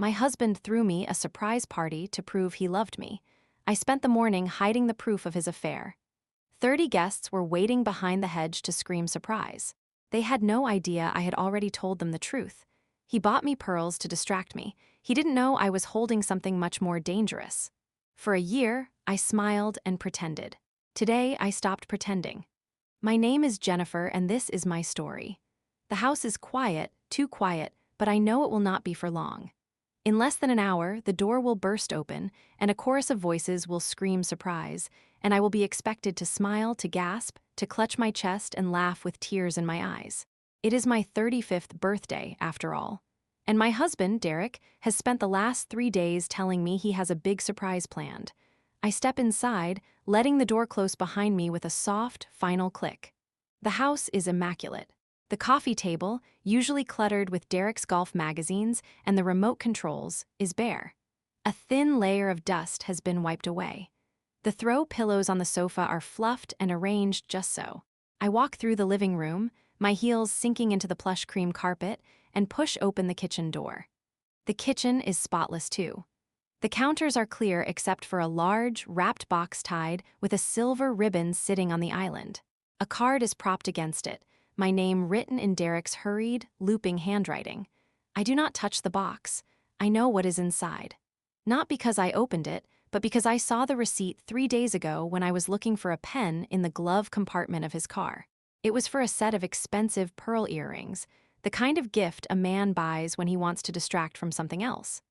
My husband threw me a surprise party to prove he loved me. I spent the morning hiding the proof of his affair. 30 guests were waiting behind the hedge to scream surprise. They had no idea I had already told them the truth. He bought me pearls to distract me. He didn't know I was holding something much more dangerous. For a year, I smiled and pretended. Today, I stopped pretending. My name is Jennifer, and this is my story. The house is quiet, too quiet, but I know it will not be for long. In less than an hour, the door will burst open, and a chorus of voices will scream surprise, and I will be expected to smile, to gasp, to clutch my chest and laugh with tears in my eyes. It is my 35th birthday, after all. And my husband, Derek, has spent the last 3 days telling me he has a big surprise planned. I step inside, letting the door close behind me with a soft, final click. The house is immaculate. The coffee table, usually cluttered with Derek's golf magazines and the remote controls, is bare. A thin layer of dust has been wiped away. The throw pillows on the sofa are fluffed and arranged just so. I walk through the living room, my heels sinking into the plush cream carpet, and push open the kitchen door. The kitchen is spotless too. The counters are clear except for a large, wrapped box tied with a silver ribbon sitting on the island. A card is propped against it, my name written in Derek's hurried, looping handwriting. I do not touch the box. I know what is inside. Not because I opened it, but because I saw the receipt 3 days ago when I was looking for a pen in the glove compartment of his car. It was for a set of expensive pearl earrings, the kind of gift a man buys when he wants to distract from something else.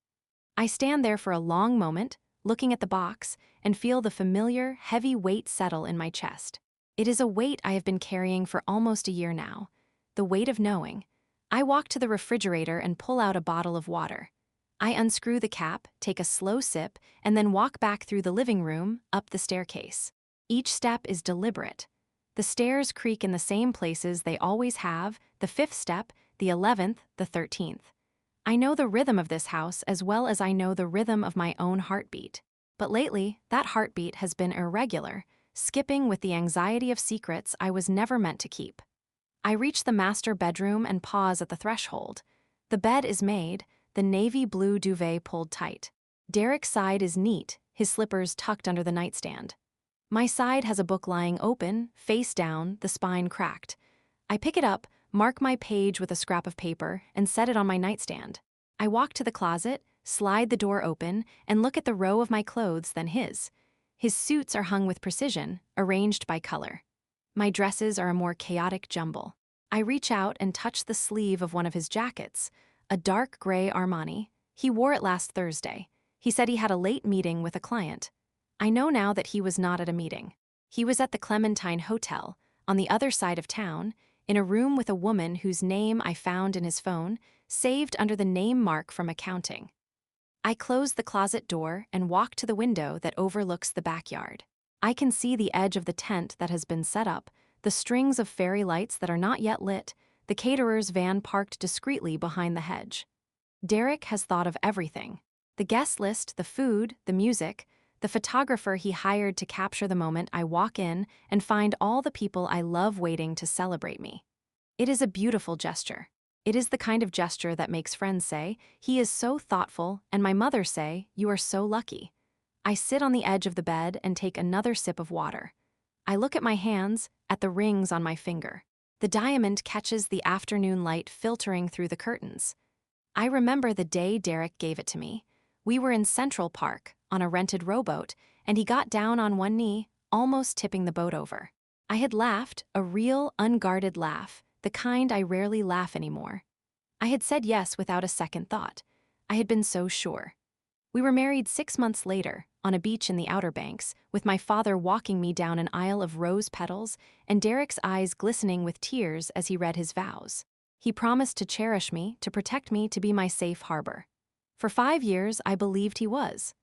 I stand there for a long moment, looking at the box, and feel the familiar, heavy weight settle in my chest. It is a weight I have been carrying for almost a year now, the weight of knowing. I walk to the refrigerator and pull out a bottle of water. I unscrew the cap, take a slow sip, and then walk back through the living room, up the staircase. Each step is deliberate. The stairs creak in the same places they always have, the 5th step, the 11th, the 13th. I know the rhythm of this house as well as I know the rhythm of my own heartbeat. But lately, that heartbeat has been irregular, skipping with the anxiety of secrets I was never meant to keep. I reach the master bedroom and pause at the threshold. The bed is made, the navy blue duvet pulled tight. Derek's side is neat, his slippers tucked under the nightstand. My side has a book lying open, face down, the spine cracked. I pick it up, mark my page with a scrap of paper, and set it on my nightstand. I walk to the closet, slide the door open, and look at the row of my clothes, then his. His suits are hung with precision, arranged by color. My dresses are a more chaotic jumble. I reach out and touch the sleeve of one of his jackets, a dark gray Armani. He wore it last Thursday. He said he had a late meeting with a client. I know now that he was not at a meeting. He was at the Clementine Hotel, on the other side of town, in a room with a woman whose name I found in his phone, saved under the name mark from accounting. I close the closet door and walk to the window that overlooks the backyard. I can see the edge of the tent that has been set up, the strings of fairy lights that are not yet lit, the caterer's van parked discreetly behind the hedge. Derek has thought of everything. The guest list, the food, the music, the photographer he hired to capture the moment I walk in and find all the people I love waiting to celebrate me. It is a beautiful gesture. It is the kind of gesture that makes friends say, "He is so thoughtful," and my mother say, "You are so lucky." I sit on the edge of the bed and take another sip of water. I look at my hands, at the rings on my finger. The diamond catches the afternoon light filtering through the curtains. I remember the day Derek gave it to me. We were in Central Park, on a rented rowboat, and he got down on one knee, almost tipping the boat over. I had laughed, a real, unguarded laugh, the kind I rarely laugh anymore. I had said yes without a second thought. I had been so sure. We were married 6 months later, on a beach in the Outer Banks, with my father walking me down an aisle of rose petals and Derek's eyes glistening with tears as he read his vows. He promised to cherish me, to protect me, to be my safe harbor. For 5 years, I believed he was.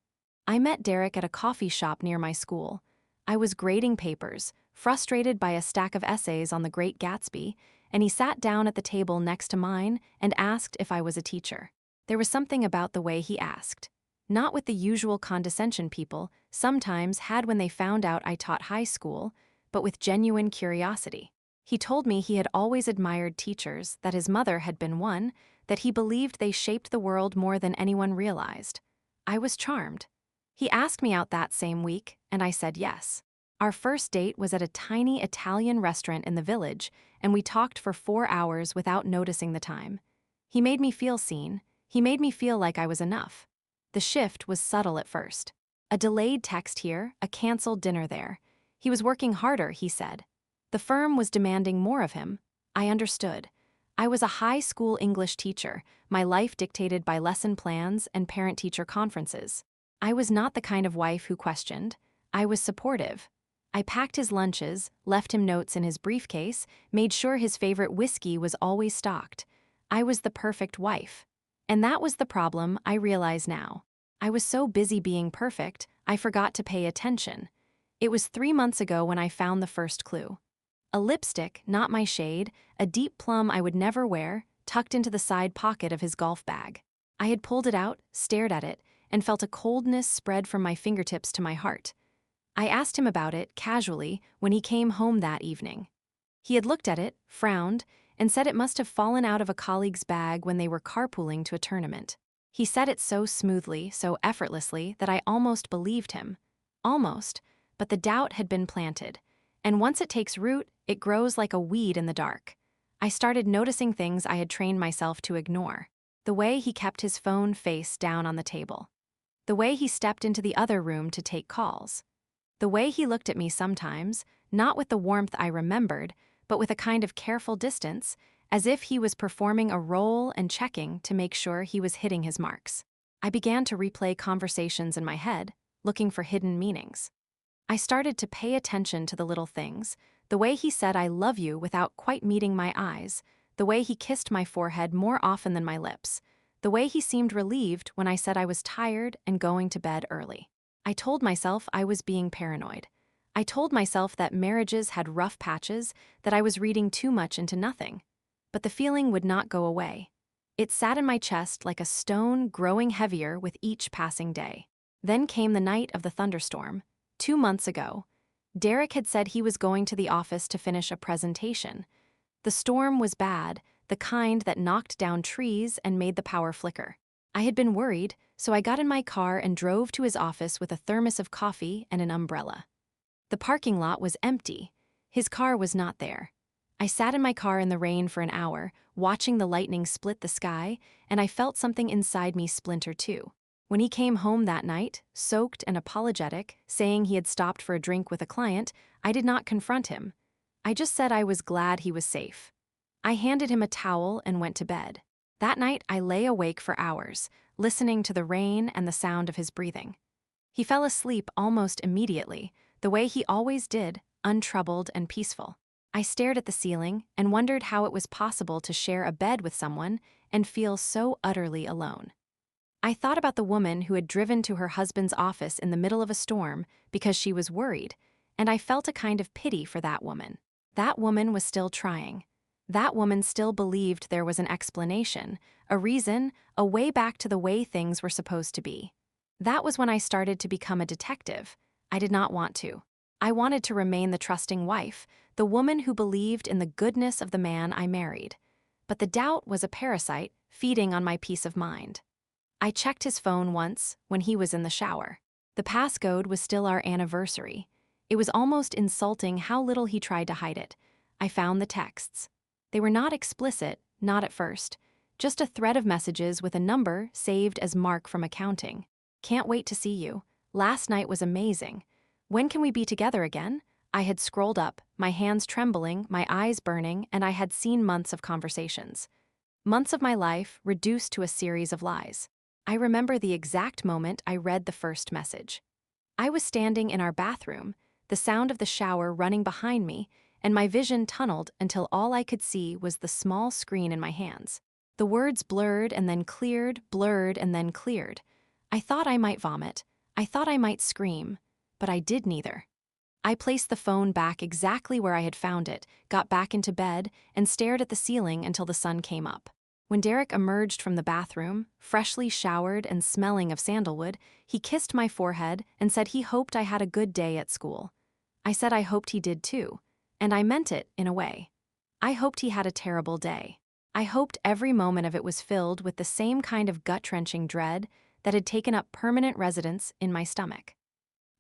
I met Derek at a coffee shop near my school. I was grading papers, frustrated by a stack of essays on the Great Gatsby, and he sat down at the table next to mine and asked if I was a teacher. There was something about the way he asked. Not with the usual condescension people sometimes had when they found out I taught high school, but with genuine curiosity. He told me he had always admired teachers, that his mother had been one, that he believed they shaped the world more than anyone realized. I was charmed. He asked me out that same week, and I said yes. Our first date was at a tiny Italian restaurant in the village, and we talked for 4 hours without noticing the time. He made me feel seen. He made me feel like I was enough. The shift was subtle at first. A delayed text here, a canceled dinner there. He was working harder, he said. The firm was demanding more of him. I understood. I was a high school English teacher, my life dictated by lesson plans and parent-teacher conferences. I was not the kind of wife who questioned. I was supportive. I packed his lunches, left him notes in his briefcase, made sure his favorite whiskey was always stocked. I was the perfect wife. And that was the problem, I realize now. I was so busy being perfect, I forgot to pay attention. It was 3 months ago when I found the first clue. A lipstick, not my shade, a deep plum I would never wear, tucked into the side pocket of his golf bag. I had pulled it out, stared at it, and felt a coldness spread from my fingertips to my heart. I asked him about it, casually, when he came home that evening. He had looked at it, frowned, and said it must have fallen out of a colleague's bag when they were carpooling to a tournament. He said it so smoothly, so effortlessly, that I almost believed him. Almost, but the doubt had been planted. And once it takes root, it grows like a weed in the dark. I started noticing things I had trained myself to ignore. The way he kept his phone face down on the table. The way he stepped into the other room to take calls. The way he looked at me sometimes, not with the warmth I remembered, but with a kind of careful distance, as if he was performing a role and checking to make sure he was hitting his marks. I began to replay conversations in my head, looking for hidden meanings. I started to pay attention to the little things, the way he said I love you without quite meeting my eyes, the way he kissed my forehead more often than my lips, the way he seemed relieved when I said I was tired and going to bed early. I told myself I was being paranoid. I told myself that marriages had rough patches, that I was reading too much into nothing. But the feeling would not go away. It sat in my chest like a stone, growing heavier with each passing day. Then came the night of the thunderstorm. 2 months ago, Derek had said he was going to the office to finish a presentation. The storm was bad, the kind that knocked down trees and made the power flicker. I had been worried, so I got in my car and drove to his office with a thermos of coffee and an umbrella. The parking lot was empty. His car was not there. I sat in my car in the rain for an hour, watching the lightning split the sky, and I felt something inside me splinter too. When he came home that night, soaked and apologetic, saying he had stopped for a drink with a client, I did not confront him. I just said I was glad he was safe. I handed him a towel and went to bed. That night, I lay awake for hours, listening to the rain and the sound of his breathing. He fell asleep almost immediately, the way he always did, untroubled and peaceful. I stared at the ceiling and wondered how it was possible to share a bed with someone and feel so utterly alone. I thought about the woman who had driven to her husband's office in the middle of a storm because she was worried, and I felt a kind of pity for that woman. That woman was still trying. That woman still believed there was an explanation, a reason, a way back to the way things were supposed to be. That was when I started to become a detective. I did not want to. I wanted to remain the trusting wife, the woman who believed in the goodness of the man I married. But the doubt was a parasite, feeding on my peace of mind. I checked his phone once, when he was in the shower. The passcode was still our anniversary. It was almost insulting how little he tried to hide it. I found the texts. They were not explicit, not at first. Just a thread of messages with a number saved as Mark from accounting. Can't wait to see you. Last night was amazing. When can we be together again? I had scrolled up, my hands trembling, my eyes burning, and I had seen months of conversations. Months of my life reduced to a series of lies. I remember the exact moment I read the first message. I was standing in our bathroom, the sound of the shower running behind me, and my vision tunneled until all I could see was the small screen in my hands. The words blurred and then cleared, blurred and then cleared. I thought I might vomit. I thought I might scream, but I did neither. I placed the phone back exactly where I had found it, got back into bed, and stared at the ceiling until the sun came up. When Derek emerged from the bathroom, freshly showered and smelling of sandalwood, he kissed my forehead and said he hoped I had a good day at school. I said I hoped he did too, and I meant it in a way. I hoped he had a terrible day. I hoped every moment of it was filled with the same kind of gut-wrenching dread that had taken up permanent residence in my stomach.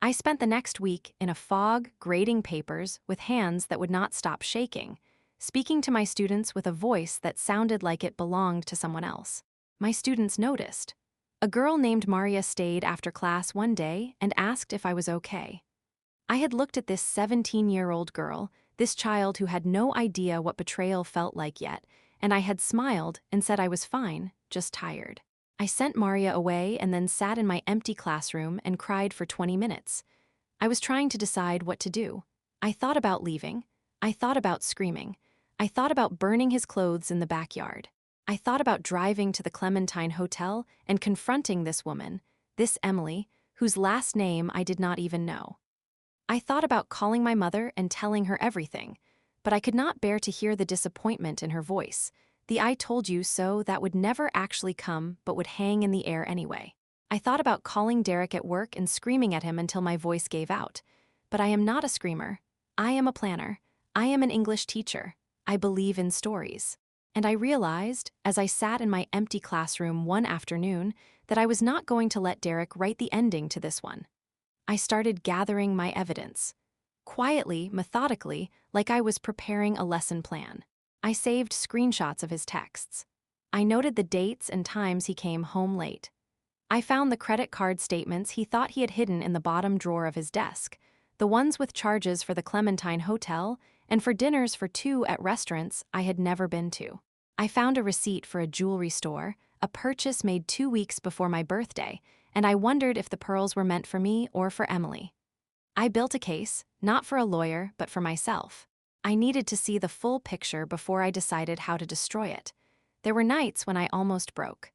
I spent the next week in a fog, grading papers with hands that would not stop shaking, speaking to my students with a voice that sounded like it belonged to someone else. My students noticed. A girl named Maria stayed after class one day and asked if I was okay. I had looked at this 17-year-old girl, this child who had no idea what betrayal felt like yet, and I had smiled and said I was fine, just tired. I sent Maria away and then sat in my empty classroom and cried for 20 minutes. I was trying to decide what to do. I thought about leaving. I thought about screaming. I thought about burning his clothes in the backyard. I thought about driving to the Clementine Hotel and confronting this woman, this Emily, whose last name I did not even know. I thought about calling my mother and telling her everything, but I could not bear to hear the disappointment in her voice, the "I told you so" that would never actually come but would hang in the air anyway. I thought about calling Derek at work and screaming at him until my voice gave out. But I am not a screamer. I am a planner. I am an English teacher. I believe in stories. And I realized, as I sat in my empty classroom one afternoon, that I was not going to let Derek write the ending to this one. I started gathering my evidence. Quietly, methodically, like I was preparing a lesson plan. I saved screenshots of his texts. I noted the dates and times he came home late. I found the credit card statements he thought he had hidden in the bottom drawer of his desk, the ones with charges for the Clementine Hotel and for dinners for two at restaurants I had never been to. I found a receipt for a jewelry store, a purchase made 2 weeks before my birthday, and I wondered if the pearls were meant for me or for Emily. I built a case, not for a lawyer, but for myself. I needed to see the full picture before I decided how to destroy it. There were nights when I almost broke.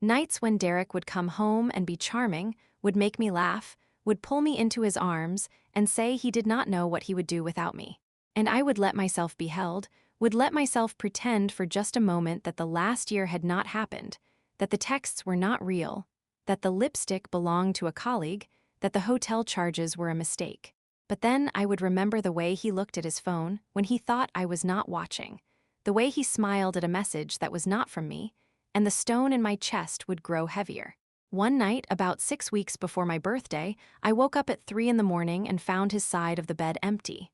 Nights when Derek would come home and be charming, would make me laugh, would pull me into his arms, and say he did not know what he would do without me. And I would let myself be held, would let myself pretend for just a moment that the last year had not happened, that the texts were not real, that the lipstick belonged to a colleague, that the hotel charges were a mistake. But then I would remember the way he looked at his phone when he thought I was not watching, the way he smiled at a message that was not from me, and the stone in my chest would grow heavier. One night, about 6 weeks before my birthday, I woke up at 3 in the morning and found his side of the bed empty.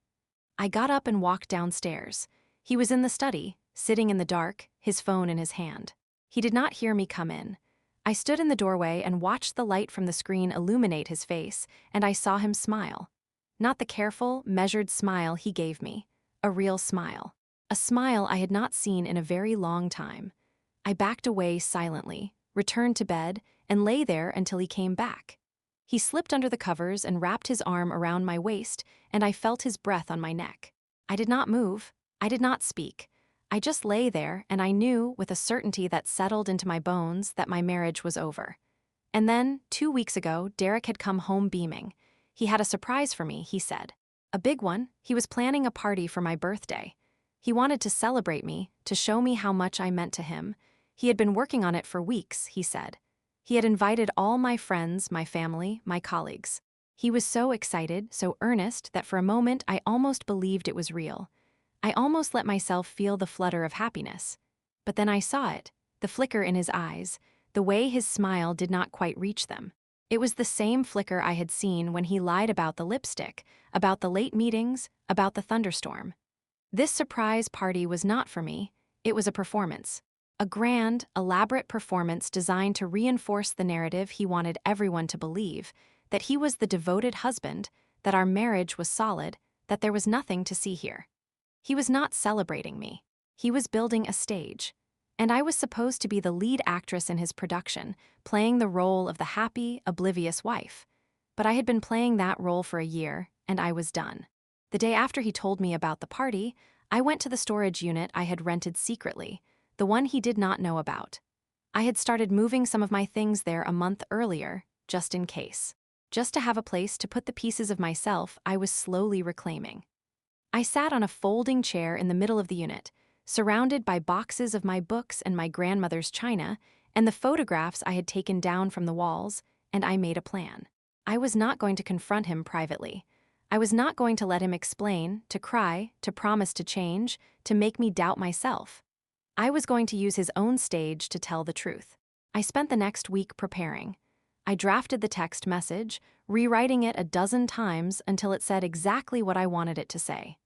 I got up and walked downstairs. He was in the study, sitting in the dark, his phone in his hand. He did not hear me come in. I stood in the doorway and watched the light from the screen illuminate his face, and I saw him smile. Not the careful, measured smile he gave me. A real smile. A smile I had not seen in a very long time. I backed away silently, returned to bed, and lay there until he came back. He slipped under the covers and wrapped his arm around my waist, and I felt his breath on my neck. I did not move. I did not speak. I just lay there, and I knew, with a certainty that settled into my bones, that my marriage was over. And then, 2 weeks ago, Derek had come home beaming. He had a surprise for me, he said. A big one. He was planning a party for my birthday. He wanted to celebrate me, to show me how much I meant to him. He had been working on it for weeks, he said. He had invited all my friends, my family, my colleagues. He was so excited, so earnest, that for a moment I almost believed it was real. I almost let myself feel the flutter of happiness. But then I saw it, the flicker in his eyes, the way his smile did not quite reach them. It was the same flicker I had seen when he lied about the lipstick, about the late meetings, about the thunderstorm. This surprise party was not for me, it was a performance. A grand, elaborate performance designed to reinforce the narrative he wanted everyone to believe, that he was the devoted husband, that our marriage was solid, that there was nothing to see here. He was not celebrating me. He was building a stage. And I was supposed to be the lead actress in his production, playing the role of the happy, oblivious wife. But I had been playing that role for a year, and I was done. The day after he told me about the party, I went to the storage unit I had rented secretly, the one he did not know about. I had started moving some of my things there a month earlier, just in case. Just to have a place to put the pieces of myself I was slowly reclaiming. I sat on a folding chair in the middle of the unit, surrounded by boxes of my books and my grandmother's china, and the photographs I had taken down from the walls, and I made a plan. I was not going to confront him privately. I was not going to let him explain, to cry, to promise to change, to make me doubt myself. I was going to use his own stage to tell the truth. I spent the next week preparing. I drafted the text message, rewriting it a dozen times until it said exactly what I wanted it to say.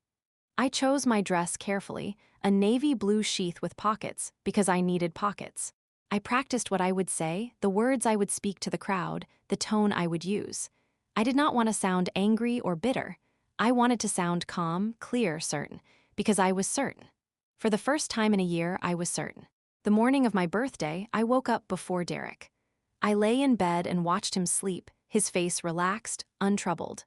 I chose my dress carefully, a navy blue sheath with pockets, because I needed pockets. I practiced what I would say, the words I would speak to the crowd, the tone I would use. I did not want to sound angry or bitter. I wanted to sound calm, clear, certain, because I was certain. For the first time in a year, I was certain. The morning of my birthday, I woke up before Derek. I lay in bed and watched him sleep, his face relaxed, untroubled.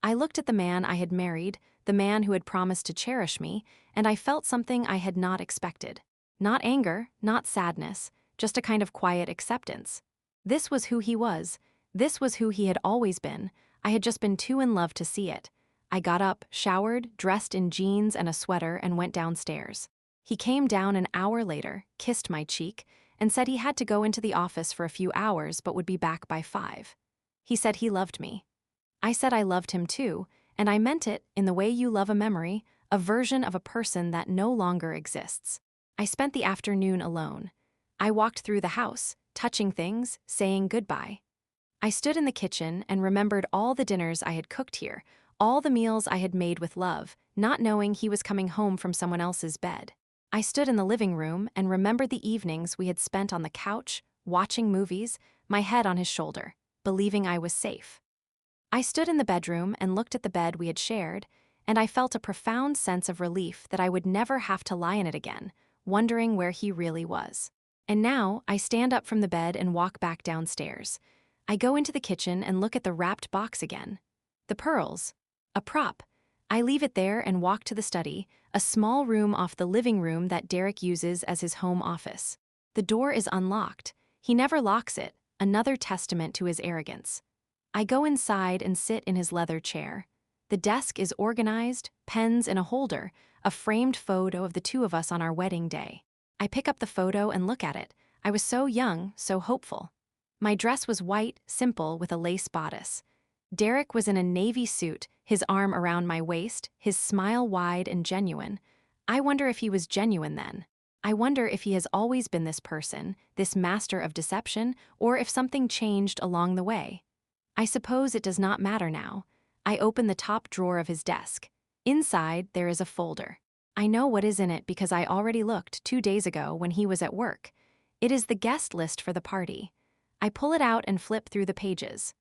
I looked at the man I had married, the man who had promised to cherish me, and I felt something I had not expected. Not anger, not sadness, just a kind of quiet acceptance. This was who he was. This was who he had always been. I had just been too in love to see it. I got up, showered, dressed in jeans and a sweater, and went downstairs. He came down an hour later, kissed my cheek, and said he had to go into the office for a few hours but would be back by 5. He said he loved me. I said I loved him too, and I meant it in the way you love a memory, a version of a person that no longer exists. I spent the afternoon alone. I walked through the house, touching things, saying goodbye. I stood in the kitchen and remembered all the dinners I had cooked here, all the meals I had made with love, not knowing he was coming home from someone else's bed. I stood in the living room and remembered the evenings we had spent on the couch, watching movies, my head on his shoulder, believing I was safe. I stood in the bedroom and looked at the bed we had shared, and I felt a profound sense of relief that I would never have to lie in it again, wondering where he really was. And now, I stand up from the bed and walk back downstairs. I go into the kitchen and look at the wrapped box again. The pearls. A prop. I leave it there and walk to the study, a small room off the living room that Derek uses as his home office. The door is unlocked. He never locks it, another testament to his arrogance. I go inside and sit in his leather chair. The desk is organized, pens in a holder, a framed photo of the two of us on our wedding day. I pick up the photo and look at it. I was so young, so hopeful. My dress was white, simple, with a lace bodice. Derek was in a navy suit, his arm around my waist, his smile wide and genuine. I wonder if he was genuine then. I wonder if he has always been this person, this master of deception, or if something changed along the way. I suppose it does not matter now. I open the top drawer of his desk. Inside, there is a folder. I know what is in it because I already looked 2 days ago when he was at work. It is the guest list for the party. I pull it out and flip through the pages.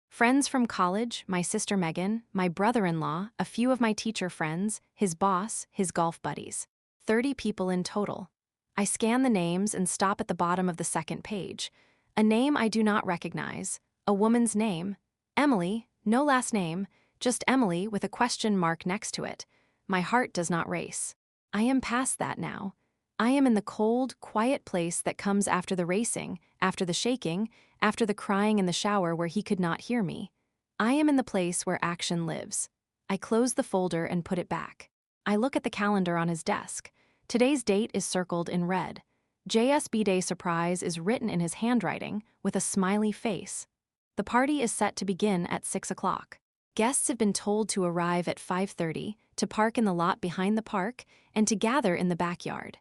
Friends from college, my sister Megan, my brother-in-law, a few of my teacher friends, his boss, his golf buddies. 30 people in total. I scan the names and stop at the bottom of the second page. A name I do not recognize. A woman's name. Emily, no last name, just Emily with a question mark next to it. My heart does not race. I am past that now. I am in the cold, quiet place that comes after the racing, after the shaking, after the crying in the shower where he could not hear me. I am in the place where action lives. I close the folder and put it back. I look at the calendar on his desk. Today's date is circled in red. JSB Day Surprise is written in his handwriting with a smiley face. The party is set to begin at 6 o'clock. Guests have been told to arrive at 5:30, to park in the lot behind the park, and to gather in the backyard.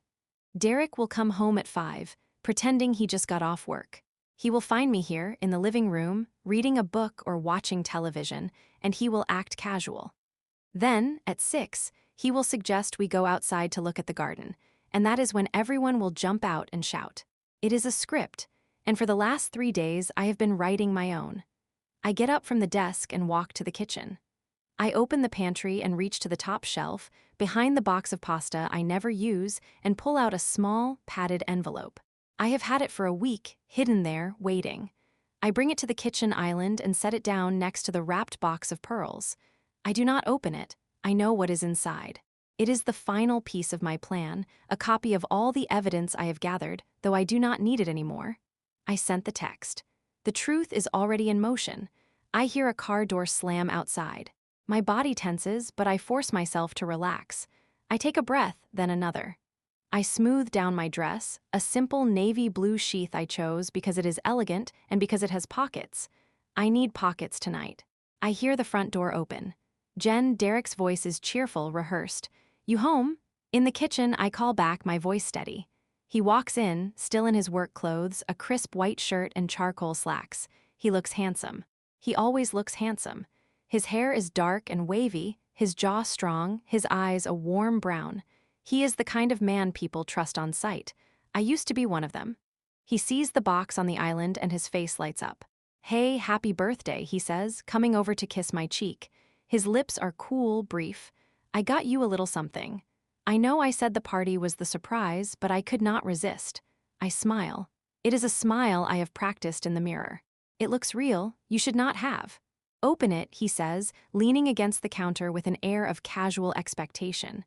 Derek will come home at 5, pretending he just got off work. He will find me here, in the living room, reading a book or watching television, and he will act casual. Then, at 6, he will suggest we go outside to look at the garden, and that is when everyone will jump out and shout. It is a script, and for the last 3 days I have been writing my own. I get up from the desk and walk to the kitchen. I open the pantry and reach to the top shelf, behind the box of pasta I never use, and pull out a small, padded envelope. I have had it for a week, hidden there, waiting. I bring it to the kitchen island and set it down next to the wrapped box of pearls. I do not open it. I know what is inside. It is the final piece of my plan, a copy of all the evidence I have gathered, though I do not need it anymore. I sent the text. The truth is already in motion. I hear a car door slam outside. My body tenses, but I force myself to relax. I take a breath, then another. I smooth down my dress, a simple navy blue sheath I chose because it is elegant and because it has pockets. I need pockets tonight. I hear the front door open. Jen, Derek's voice is cheerful, rehearsed. "You home?" In the kitchen, I call back, my voice steady. He walks in, still in his work clothes, a crisp white shirt and charcoal slacks. He looks handsome. He always looks handsome. His hair is dark and wavy, his jaw strong, his eyes a warm brown. He is the kind of man people trust on sight. I used to be one of them. He sees the box on the island and his face lights up. "Hey, happy birthday," he says, coming over to kiss my cheek. His lips are cool, brief. "I got you a little something." I know I said the party was the surprise, but I could not resist. I smile. It is a smile I have practiced in the mirror. "It looks real, you should not have." "Open it," he says, leaning against the counter with an air of casual expectation.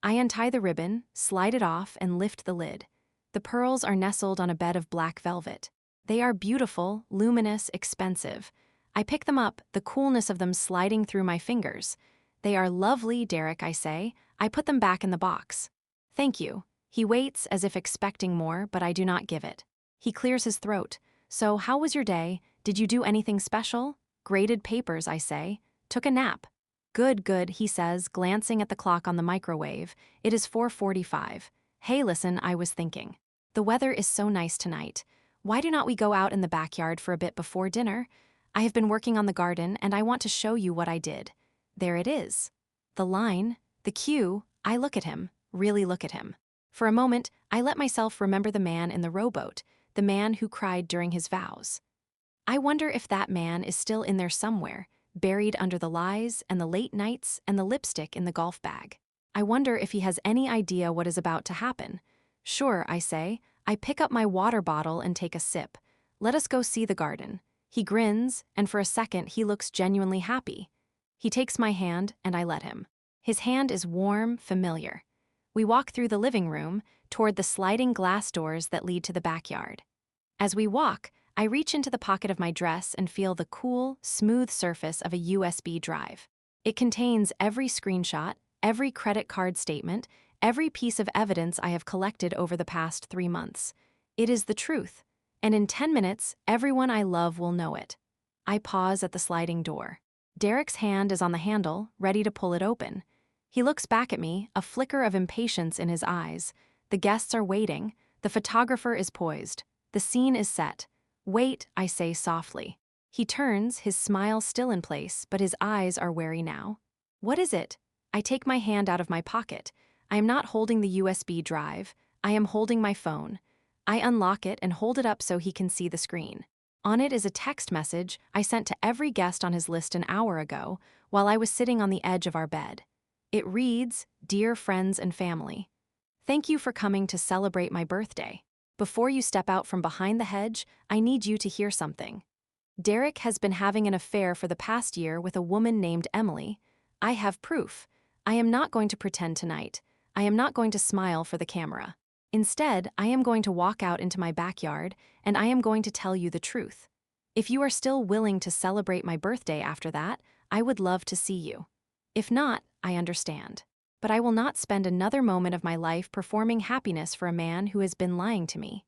I untie the ribbon, slide it off, and lift the lid. The pearls are nestled on a bed of black velvet. They are beautiful, luminous, expensive. I pick them up, the coolness of them sliding through my fingers. "They are lovely, Derek," I say. I put them back in the box. "Thank you." He waits as if expecting more, but I do not give it. He clears his throat. "So, how was your day? Did you do anything special?" "Graded papers," I say. "Took a nap." "Good, good," he says, glancing at the clock on the microwave. It is 4:45. "Hey, listen, I was thinking. The weather is so nice tonight. Why do not we go out in the backyard for a bit before dinner? I have been working on the garden, and I want to show you what I did." There it is. The line, the cue. I look at him, really look at him. For a moment, I let myself remember the man in the rowboat, the man who cried during his vows. I wonder if that man is still in there somewhere, buried under the lies and the late nights and the lipstick in the golf bag. I wonder if he has any idea what is about to happen. "Sure," I say. I pick up my water bottle and take a sip. "Let us go see the garden." He grins, and for a second he looks genuinely happy. He takes my hand, and I let him. His hand is warm, familiar. We walk through the living room, toward the sliding glass doors that lead to the backyard. As we walk, I reach into the pocket of my dress and feel the cool, smooth surface of a USB drive. It contains every screenshot, every credit card statement, every piece of evidence I have collected over the past 3 months. It is the truth, and in 10 minutes, everyone I love will know it. I pause at the sliding door. Derek's hand is on the handle, ready to pull it open. He looks back at me, a flicker of impatience in his eyes. The guests are waiting. The photographer is poised. The scene is set. "Wait," I say softly. He turns, his smile still in place, but his eyes are wary now. "What is it?" I take my hand out of my pocket. I am not holding the USB drive. I am holding my phone. I unlock it and hold it up so he can see the screen. On it is a text message I sent to every guest on his list an hour ago while I was sitting on the edge of our bed. It reads, "Dear friends and family, thank you for coming to celebrate my birthday. Before you step out from behind the hedge, I need you to hear something. Derek has been having an affair for the past year with a woman named Emily. I have proof. I am not going to pretend tonight. I am not going to smile for the camera. Instead, I am going to walk out into my backyard, and I am going to tell you the truth. If you are still willing to celebrate my birthday after that, I would love to see you. If not, I understand. But I will not spend another moment of my life performing happiness for a man who has been lying to me.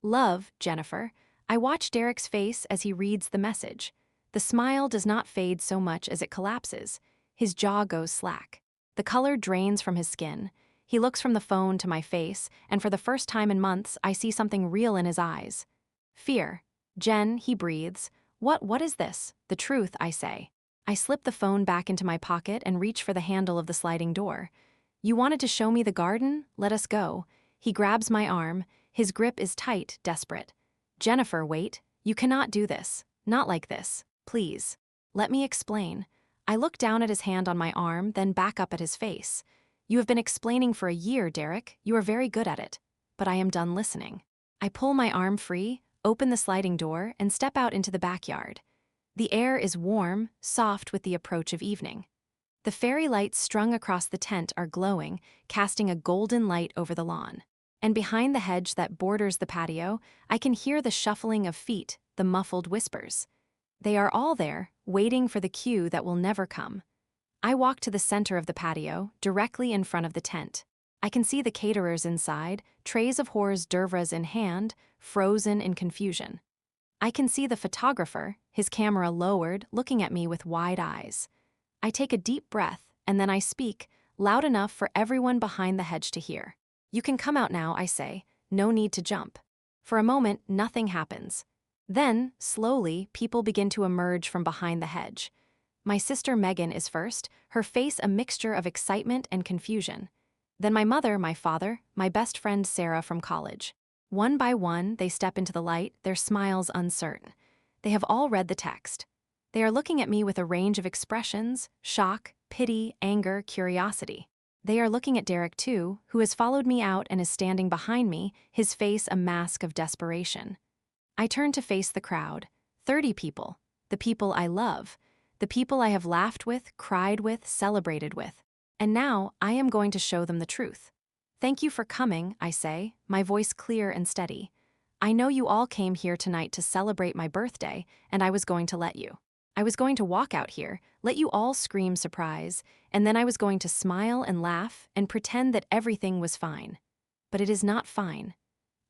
Love, Jennifer." I watch Derek's face as he reads the message. The smile does not fade so much as it collapses. His jaw goes slack. The color drains from his skin. He looks from the phone to my face, and for the first time in months, I see something real in his eyes. "Fear." "Jen," he breathes. What is this?" "The truth," I say. I slip the phone back into my pocket and reach for the handle of the sliding door. "You wanted to show me the garden? Let us go." He grabs my arm. His grip is tight, desperate. "Jennifer, wait. You cannot do this. Not like this. Please. Let me explain." I look down at his hand on my arm, then back up at his face. "You have been explaining for a year, Derek. You are very good at it. But I am done listening." I pull my arm free, open the sliding door, and step out into the backyard. The air is warm, soft with the approach of evening. The fairy lights strung across the tent are glowing, casting a golden light over the lawn. And behind the hedge that borders the patio, I can hear the shuffling of feet, the muffled whispers. They are all there, waiting for the cue that will never come. I walk to the center of the patio, directly in front of the tent. I can see the caterers inside, trays of hors d'oeuvres in hand, frozen in confusion. I can see the photographer, his camera lowered, looking at me with wide eyes. I take a deep breath, and then I speak, loud enough for everyone behind the hedge to hear. "You can come out now," I say. no need to jump. For a moment, nothing happens. Then, slowly, people begin to emerge from behind the hedge. My sister Megan is first, her face a mixture of excitement and confusion. Then my mother, my father, my best friend Sarah from college. One by one, they step into the light, their smiles uncertain. They have all read the text. They are looking at me with a range of expressions: shock, pity, anger, curiosity. They are looking at Derek too, who has followed me out and is standing behind me, his face a mask of desperation. I turn to face the crowd. 30 people. The people I love. The people I have laughed with, cried with, celebrated with. And now, I am going to show them the truth. Thank you for coming, I say, my voice clear and steady. I know you all came here tonight to celebrate my birthday, and I was going to let you. I was going to walk out here, let you all scream surprise, and then I was going to smile and laugh and pretend that everything was fine. But it is not fine.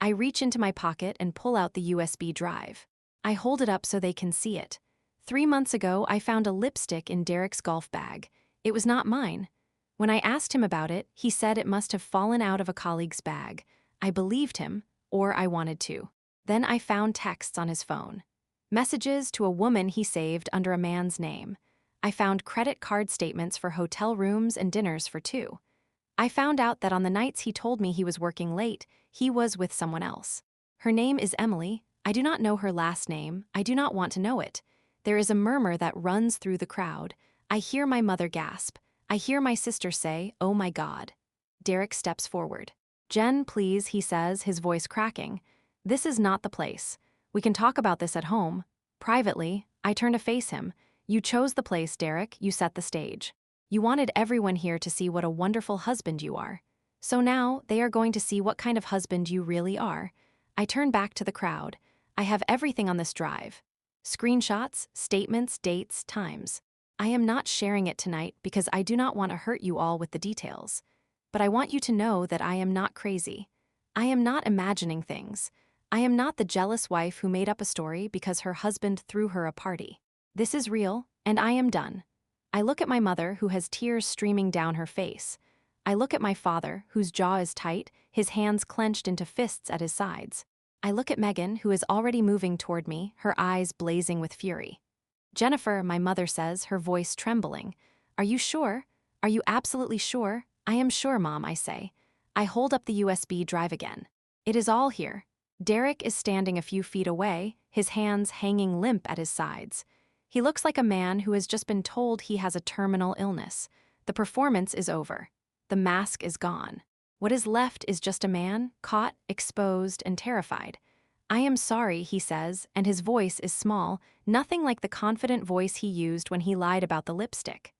I reach into my pocket and pull out the USB drive. I hold it up so they can see it. 3 months ago, I found a lipstick in Derek's golf bag. It was not mine. When I asked him about it, he said it must have fallen out of a colleague's bag. I believed him, or I wanted to. Then I found texts on his phone. Messages to a woman he saved under a man's name. I found credit card statements for hotel rooms and dinners for 2. I found out that on the nights he told me he was working late, he was with someone else. Her name is Emily. I do not know her last name. I do not want to know it. There is a murmur that runs through the crowd. I hear my mother gasp. I hear my sister say, "Oh my God." Derek steps forward. "Jen, please," he says, his voice cracking. "This is not the place. We can talk about this at home." Privately, I turn to face him. "You chose the place, Derek. You set the stage. You wanted everyone here to see what a wonderful husband you are. So now, they are going to see what kind of husband you really are." I turn back to the crowd. I have everything on this drive. Screenshots, statements, dates, times. I am not sharing it tonight because I do not want to hurt you all with the details. But I want you to know that I am not crazy. I am not imagining things. I am not the jealous wife who made up a story because her husband threw her a party. This is real, and I am done. I look at my mother, who has tears streaming down her face. I look at my father, whose jaw is tight, his hands clenched into fists at his sides. I look at Megan, who is already moving toward me, her eyes blazing with fury. "Jennifer," my mother says, her voice trembling. "Are you sure? Are you absolutely sure?" "I am sure, Mom," I say. I hold up the USB drive again. It is all here. Derek is standing a few feet away, his hands hanging limp at his sides. He looks like a man who has just been told he has a terminal illness. The performance is over. The mask is gone. What is left is just a man, caught, exposed, and terrified. "I am sorry," he says, and his voice is small, nothing like the confident voice he used when he lied about the lipstick.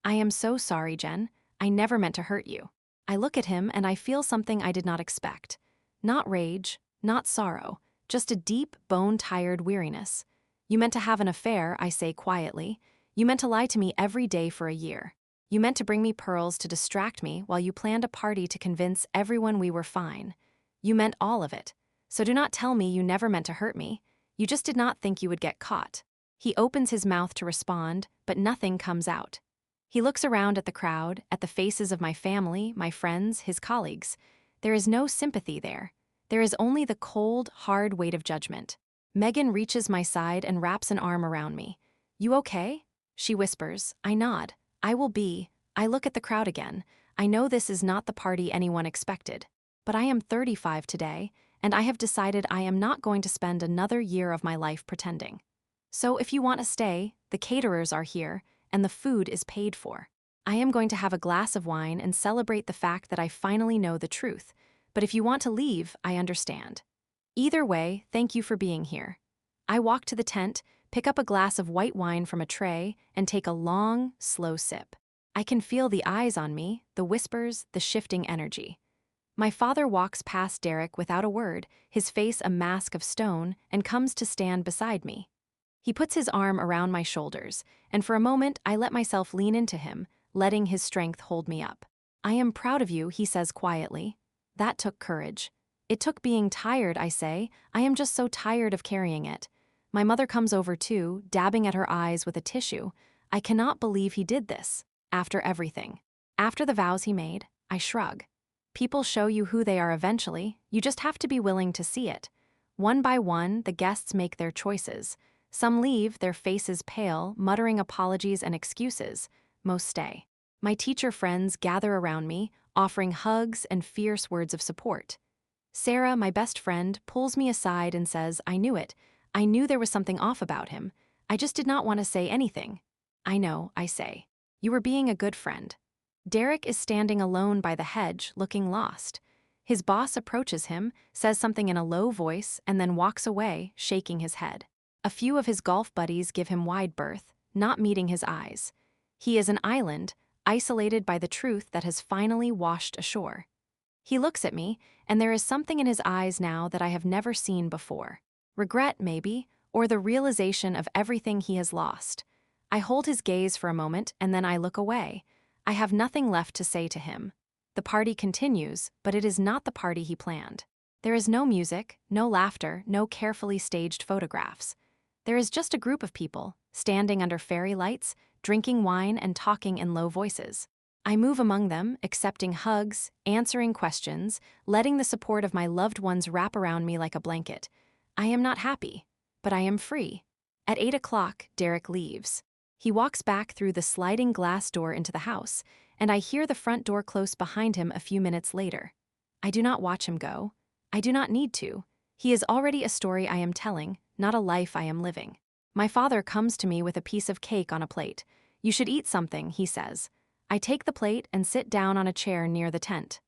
"I am so sorry, Jen. I never meant to hurt you." I look at him and I feel something I did not expect. Not rage, not sorrow, just a deep, bone-tired weariness. "You meant to have an affair," I say quietly. "You meant to lie to me every day for a year. You meant to bring me pearls to distract me while you planned a party to convince everyone we were fine. You meant all of it. So do not tell me you never meant to hurt me. You just did not think you would get caught." He opens his mouth to respond, but nothing comes out. He looks around at the crowd, at the faces of my family, my friends, his colleagues. There is no sympathy there. There is only the cold, hard weight of judgment. Megan reaches my side and wraps an arm around me. "You okay?" she whispers. I nod. "I will be." I look at the crowd again. I know this is not the party anyone expected. But I am 35 today, and I have decided I am not going to spend another year of my life pretending. So if you want to stay, the caterers are here, and the food is paid for. I am going to have a glass of wine and celebrate the fact that I finally know the truth. But if you want to leave, I understand. Either way, thank you for being here. I walk to the tent, pick up a glass of white wine from a tray, and take a long, slow sip. I can feel the eyes on me, the whispers, the shifting energy. My father walks past Derek without a word, his face a mask of stone, and comes to stand beside me. He puts his arm around my shoulders, and for a moment I let myself lean into him, letting his strength hold me up. "I am proud of you," he says quietly. That took courage. "It took being tired," I say. "I am just so tired of carrying it." My mother comes over too, dabbing at her eyes with a tissue. I cannot believe he did this. After everything. After the vows he made, I shrug. People show you who they are eventually, you just have to be willing to see it. One by one, the guests make their choices. Some leave, their faces pale, muttering apologies and excuses. Most stay. My teacher friends gather around me, offering hugs and fierce words of support. Sarah, my best friend, pulls me aside and says, "I knew it. I knew there was something off about him. I just did not want to say anything." "I know," I say. "You were being a good friend." Derek is standing alone by the hedge, looking lost. His boss approaches him, says something in a low voice, and then walks away, shaking his head. A few of his golf buddies give him wide berth, not meeting his eyes. He is an island, isolated by the truth that has finally washed ashore. He looks at me, and there is something in his eyes now that I have never seen before. Regret, maybe, or the realization of everything he has lost. I hold his gaze for a moment, and then I look away. I have nothing left to say to him. The party continues, but it is not the party he planned. There is no music, no laughter, no carefully staged photographs. There is just a group of people, standing under fairy lights, drinking wine and talking in low voices. I move among them, accepting hugs, answering questions, letting the support of my loved ones wrap around me like a blanket. I am not happy, but I am free. At 8 o'clock, Derek leaves. He walks back through the sliding glass door into the house, and I hear the front door close behind him a few minutes later. I do not watch him go. I do not need to. He is already a story I am telling, not a life I am living. My father comes to me with a piece of cake on a plate. "You should eat something," he says. I take the plate and sit down on a chair near the tent.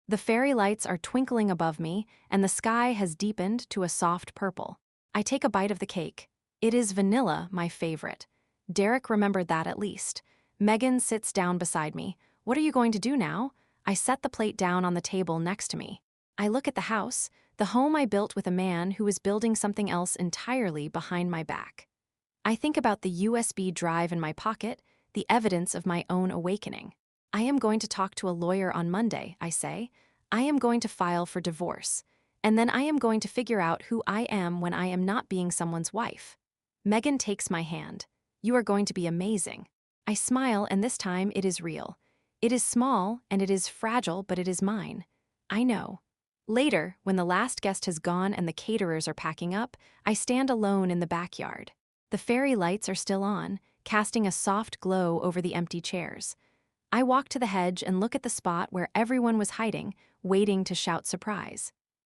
The fairy lights are twinkling above me, and the sky has deepened to a soft purple. I take a bite of the cake. It is vanilla, my favorite. Derek remembered that at least. Megan sits down beside me. "What are you going to do now?" I set the plate down on the table next to me. I look at the house, the home I built with a man who was building something else entirely behind my back. I think about the USB drive in my pocket, the evidence of my own awakening. I am going to talk to a lawyer on Monday, I say. I am going to file for divorce. And then I am going to figure out who I am when I am not being someone's wife. Megan takes my hand. "You are going to be amazing." I smile, and this time it is real. It is small, and it is fragile, but it is mine. I know. Later, when the last guest has gone and the caterers are packing up, I stand alone in the backyard. The fairy lights are still on, casting a soft glow over the empty chairs. I walk to the hedge and look at the spot where everyone was hiding, waiting to shout surprise.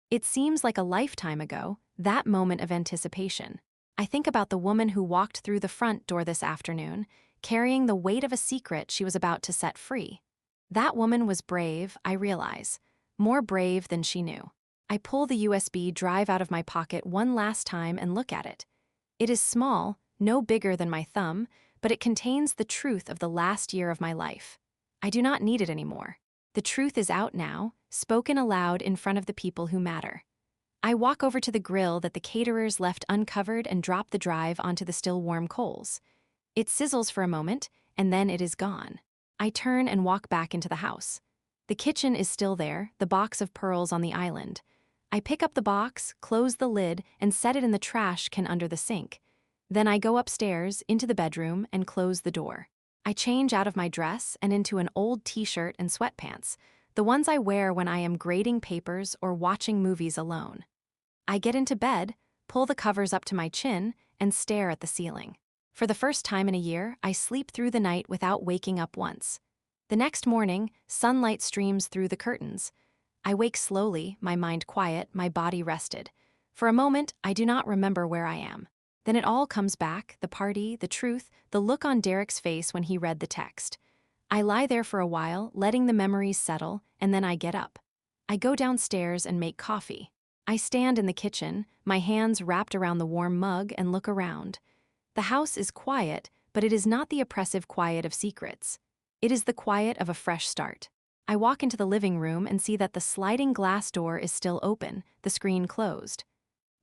It seems like a lifetime ago, that moment of anticipation. I think about the woman who walked through the front door this afternoon, carrying the weight of a secret she was about to set free. That woman was brave, I realize. More brave than she knew. I pull the USB drive out of my pocket one last time and look at it. It is small, no bigger than my thumb, but it contains the truth of the last year of my life. I do not need it anymore. The truth is out now, spoken aloud in front of the people who matter. I walk over to the grill that the caterers left uncovered and drop the drive onto the still warm coals. It sizzles for a moment, and then it is gone. I turn and walk back into the house. The kitchen is still there, the box of pearls on the island. I pick up the box, close the lid, and set it in the trash can under the sink. Then I go upstairs, into the bedroom, and close the door. I change out of my dress and into an old t-shirt and sweatpants, the ones I wear when I am grading papers or watching movies alone. I get into bed, pull the covers up to my chin, and stare at the ceiling. For the first time in a year, I sleep through the night without waking up once. The next morning, sunlight streams through the curtains. I wake slowly, my mind quiet, my body rested. For a moment, I do not remember where I am. Then it all comes back, the party, the truth, the look on Derek's face when he read the text. I lie there for a while, letting the memories settle, and then I get up. I go downstairs and make coffee. I stand in the kitchen, my hands wrapped around the warm mug, and look around. The house is quiet, but it is not the oppressive quiet of secrets. It is the quiet of a fresh start. I walk into the living room and see that the sliding glass door is still open, the screen closed.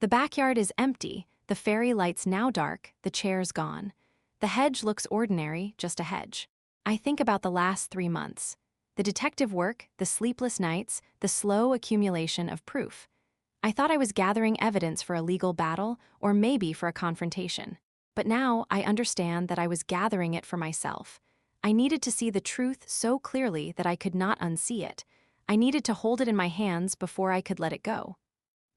The backyard is empty, the fairy lights now dark, the chairs gone. The hedge looks ordinary, just a hedge. I think about the last 3 months. The detective work, the sleepless nights, the slow accumulation of proof. I thought I was gathering evidence for a legal battle, or maybe for a confrontation. But now I understand that I was gathering it for myself. I needed to see the truth so clearly that I could not unsee it. I needed to hold it in my hands before I could let it go.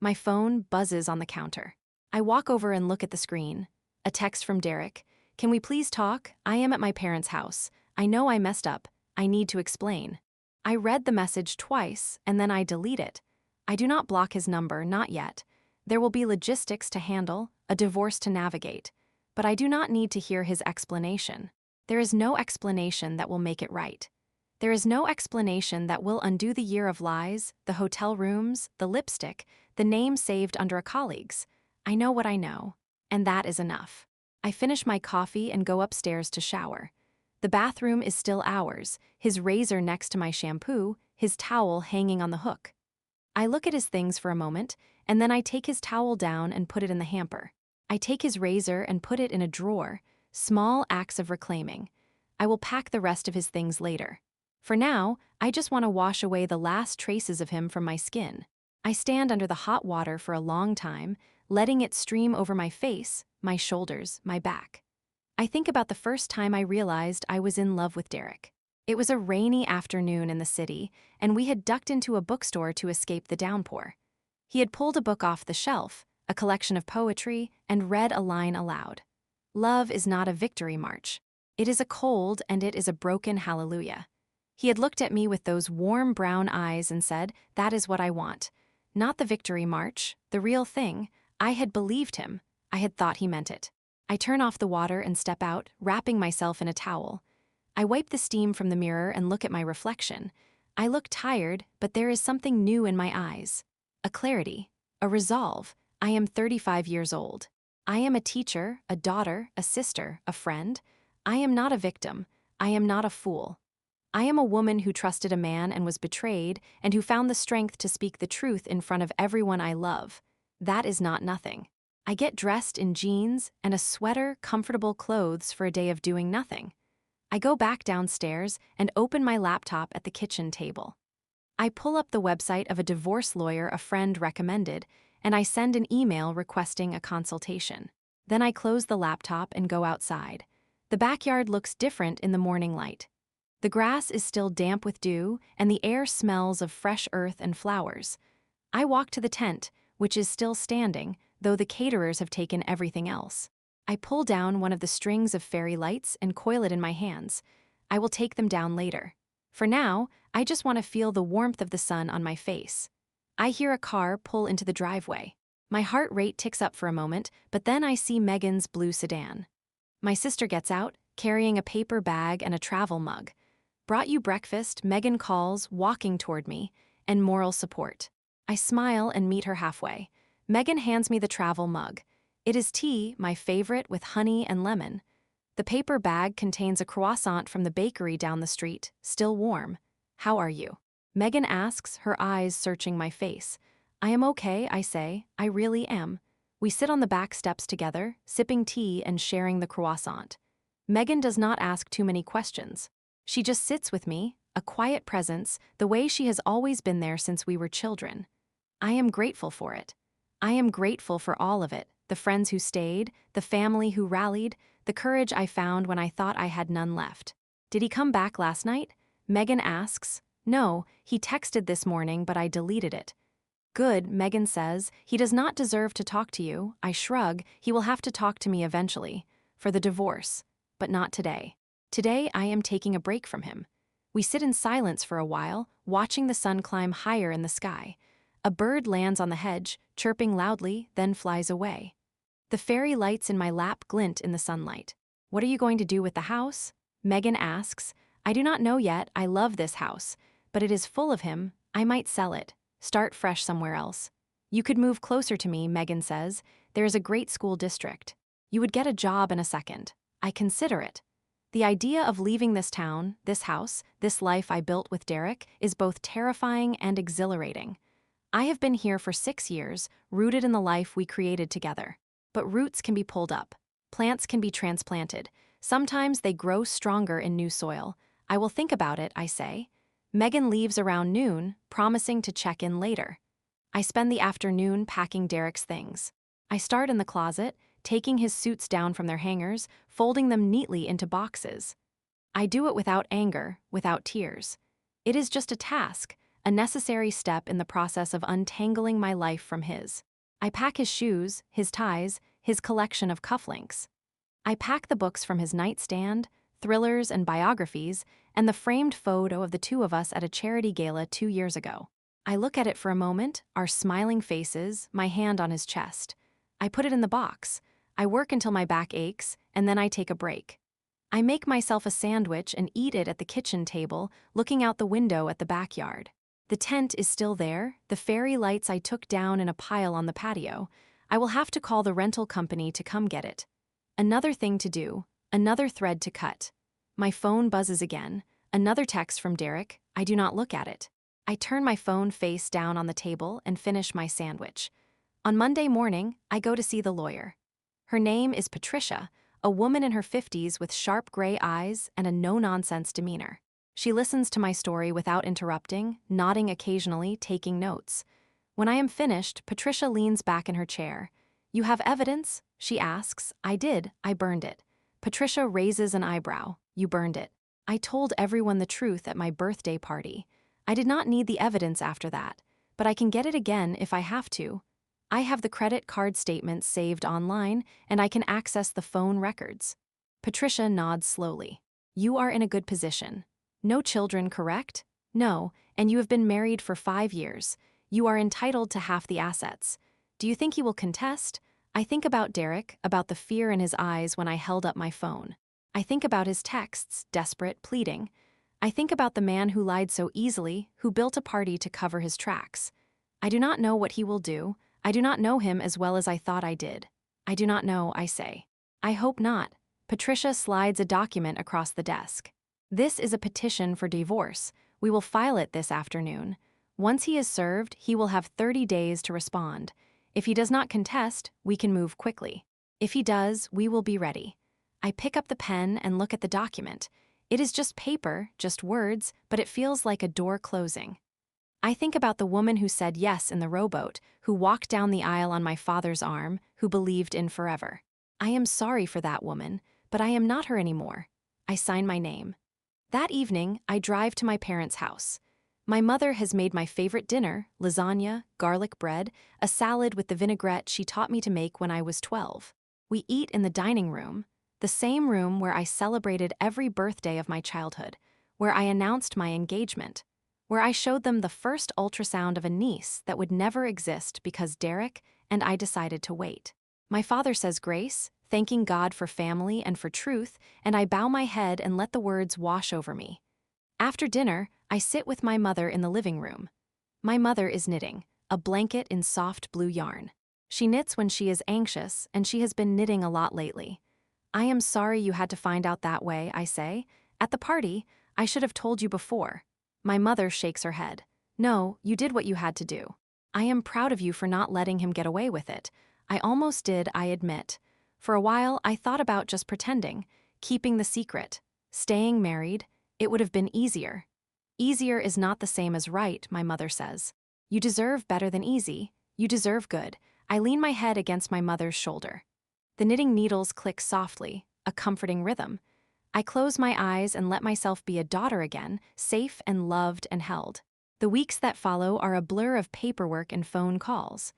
My phone buzzes on the counter. I walk over and look at the screen. A text from Derek. Can we please talk? I am at my parents' house. I know I messed up. I need to explain. I read the message twice, and then I delete it. I do not block his number, not yet. There will be logistics to handle, a divorce to navigate. But I do not need to hear his explanation. There is no explanation that will make it right. There is no explanation that will undo the year of lies, the hotel rooms, the lipstick, the name saved under a colleague's. I know what I know, and that is enough. I finish my coffee and go upstairs to shower. The bathroom is still ours, his razor next to my shampoo, his towel hanging on the hook. I look at his things for a moment, and then I take his towel down and put it in the hamper. I take his razor and put it in a drawer, small acts of reclaiming. I will pack the rest of his things later. For now, I just want to wash away the last traces of him from my skin. I stand under the hot water for a long time, letting it stream over my face, my shoulders, my back. I think about the first time I realized I was in love with Derek. It was a rainy afternoon in the city, and we had ducked into a bookstore to escape the downpour. He had pulled a book off the shelf, a collection of poetry, and read a line aloud. Love is not a victory march. It is a cold and it is a broken hallelujah. He had looked at me with those warm brown eyes and said, that is what I want. Not the victory march, the real thing. I had believed him. I had thought he meant it. I turn off the water and step out, wrapping myself in a towel. I wipe the steam from the mirror and look at my reflection. I look tired, but there is something new in my eyes. A clarity, a resolve. I am 35 years old. I am a teacher, a daughter, a sister, a friend. I am not a victim. I am not a fool. I am a woman who trusted a man and was betrayed, and who found the strength to speak the truth in front of everyone I love. That is not nothing. I get dressed in jeans and a sweater, comfortable clothes for a day of doing nothing. I go back downstairs and open my laptop at the kitchen table. I pull up the website of a divorce lawyer a friend recommended, and I send an email requesting a consultation. Then I close the laptop and go outside. The backyard looks different in the morning light. The grass is still damp with dew, and the air smells of fresh earth and flowers. I walk to the tent, which is still standing, though the caterers have taken everything else. I pull down one of the strings of fairy lights and coil it in my hands. I will take them down later. For now, I just want to feel the warmth of the sun on my face. I hear a car pull into the driveway. My heart rate ticks up for a moment, but then I see Megan's blue sedan. My sister gets out, carrying a paper bag and a travel mug. Brought you breakfast, Megan calls, walking toward me, and moral support. I smile and meet her halfway. Megan hands me the travel mug. It is tea, my favorite, with honey and lemon. The paper bag contains a croissant from the bakery down the street, still warm. How are you? Megan asks, her eyes searching my face. I am okay, I say. I really am. We sit on the back steps together, sipping tea and sharing the croissant. Megan does not ask too many questions. She just sits with me, a quiet presence, the way she has always been there since we were children. I am grateful for it. I am grateful for all of it, the friends who stayed, the family who rallied, the courage I found when I thought I had none left. Did he come back last night? Megan asks. No, he texted this morning, but I deleted it. Good, Megan says. He does not deserve to talk to you. I shrug. He will have to talk to me eventually. For the divorce. But not today. Today, I am taking a break from him. We sit in silence for a while, watching the sun climb higher in the sky. A bird lands on the hedge, chirping loudly, then flies away. The fairy lights in my lap glint in the sunlight. What are you going to do with the house? Megan asks. I do not know yet. I love this house. But it is full of him. I might sell it. Start fresh somewhere else. You could move closer to me, Megan says. There is a great school district. You would get a job in a second. I consider it. The idea of leaving this town, this house, this life I built with Derek is both terrifying and exhilarating. I have been here for 6 years, rooted in the life we created together. But roots can be pulled up. Plants can be transplanted. Sometimes they grow stronger in new soil. I will think about it, I say. Megan leaves around noon, promising to check in later. I spend the afternoon packing Derek's things. I start in the closet, taking his suits down from their hangers, folding them neatly into boxes. I do it without anger, without tears. It is just a task, a necessary step in the process of untangling my life from his. I pack his shoes, his ties, his collection of cufflinks. I pack the books from his nightstand, thrillers and biographies, and the framed photo of the two of us at a charity gala 2 years ago. I look at it for a moment, our smiling faces, my hand on his chest. I put it in the box. I work until my back aches, and then I take a break. I make myself a sandwich and eat it at the kitchen table, looking out the window at the backyard. The tent is still there, the fairy lights I took down in a pile on the patio. I will have to call the rental company to come get it. Another thing to do, another thread to cut. My phone buzzes again, another text from Derek. I do not look at it. I turn my phone face down on the table and finish my sandwich. On Monday morning, I go to see the lawyer. Her name is Patricia, a woman in her 50s with sharp gray eyes and a no-nonsense demeanor. She listens to my story without interrupting, nodding occasionally, taking notes. When I am finished, Patricia leans back in her chair. "You have evidence?" she asks. "I did. I burned it." Patricia raises an eyebrow. "You burned it." "I told everyone the truth at my birthday party. I did not need the evidence after that, but I can get it again if I have to. I have the credit card statements saved online, and I can access the phone records." Patricia nods slowly. "You are in a good position. No children, correct?" "No, and you have been married for 5 years. You are entitled to half the assets. Do you think he will contest?" I think about Derek, about the fear in his eyes when I held up my phone. I think about his texts, desperate, pleading. I think about the man who lied so easily, who built a party to cover his tracks. I do not know what he will do. I do not know him as well as I thought I did. I do not know, I say. "I hope not." Patricia slides a document across the desk. "This is a petition for divorce. We will file it this afternoon. Once he is served, he will have 30 days to respond. If he does not contest, we can move quickly. If he does, we will be ready." I pick up the pen and look at the document. It is just paper, just words, but it feels like a door closing. I think about the woman who said yes in the rowboat, who walked down the aisle on my father's arm, who believed in forever. I am sorry for that woman, but I am not her anymore. I sign my name. That evening, I drive to my parents' house. My mother has made my favorite dinner, lasagna, garlic bread, a salad with the vinaigrette she taught me to make when I was 12. We eat in the dining room, the same room where I celebrated every birthday of my childhood, where I announced my engagement, where I showed them the first ultrasound of a niece that would never exist because Derek and I decided to wait. My father says grace, thanking God for family and for truth, and I bow my head and let the words wash over me. After dinner, I sit with my mother in the living room. My mother is knitting, a blanket in soft blue yarn. She knits when she is anxious, and she has been knitting a lot lately. "I am sorry you had to find out that way," I say. "At the party, I should have told you before." My mother shakes her head. "No, you did what you had to do. I am proud of you for not letting him get away with it. I almost did, I admit. For a while, I thought about just pretending, keeping the secret, staying married. It would have been easier." "Easier is not the same as right," my mother says. "You deserve better than easy. You deserve good." I lean my head against my mother's shoulder. The knitting needles click softly, a comforting rhythm. I close my eyes and let myself be a daughter again, safe and loved and held. The weeks that follow are a blur of paperwork and phone calls.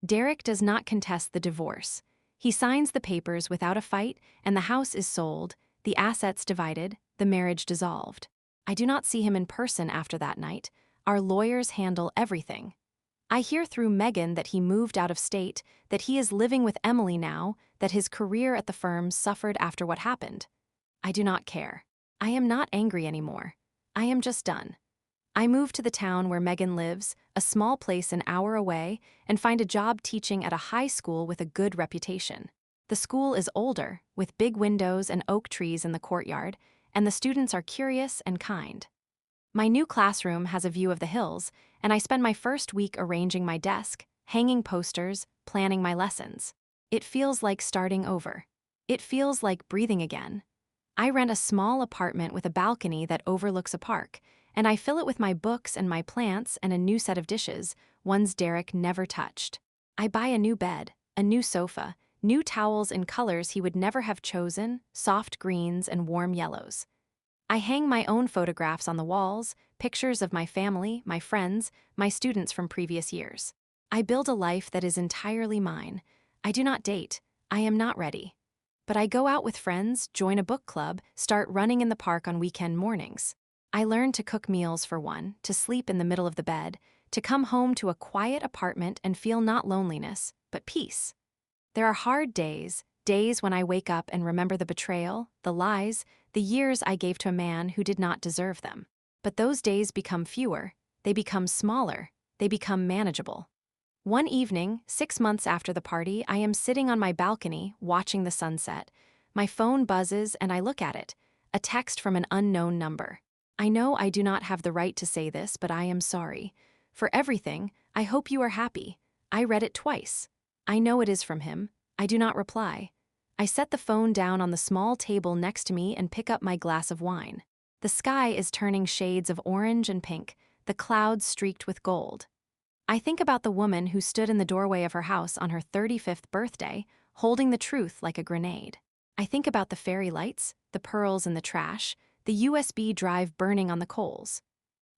Derek does not contest the divorce. He signs the papers without a fight, and the house is sold, the assets divided, the marriage dissolved. I do not see him in person after that night. Our lawyers handle everything. I hear through Megan that he moved out of state, that he is living with Emily now, that his career at the firm suffered after what happened. I do not care. I am not angry anymore. I am just done. I move to the town where Megan lives, a small place an hour away, and find a job teaching at a high school with a good reputation. The school is older, with big windows and oak trees in the courtyard, and the students are curious and kind. My new classroom has a view of the hills, and I spend my first week arranging my desk, hanging posters, planning my lessons. It feels like starting over. It feels like breathing again. I rent a small apartment with a balcony that overlooks a park, and I fill it with my books and my plants and a new set of dishes, ones Derek never touched. I buy a new bed, a new sofa, new towels in colors he would never have chosen, soft greens and warm yellows. I hang my own photographs on the walls, pictures of my family, my friends, my students from previous years. I build a life that is entirely mine. I do not date. I am not ready. But I go out with friends, join a book club, start running in the park on weekend mornings. I learn to cook meals for one, to sleep in the middle of the bed, to come home to a quiet apartment and feel not loneliness, but peace. There are hard days, days when I wake up and remember the betrayal, the lies, the years I gave to a man who did not deserve them. But those days become fewer, they become smaller, they become manageable. One evening, 6 months after the party, I am sitting on my balcony, watching the sunset. My phone buzzes and I look at it, a text from an unknown number. I know I do not have the right to say this, but I am sorry. For everything, I hope you are happy. I read it twice. I know it is from him. I do not reply. I set the phone down on the small table next to me and pick up my glass of wine. The sky is turning shades of orange and pink, the clouds streaked with gold. I think about the woman who stood in the doorway of her house on her 35th birthday, holding the truth like a grenade. I think about the fairy lights, the pearls in the trash, the USB drive burning on the coals.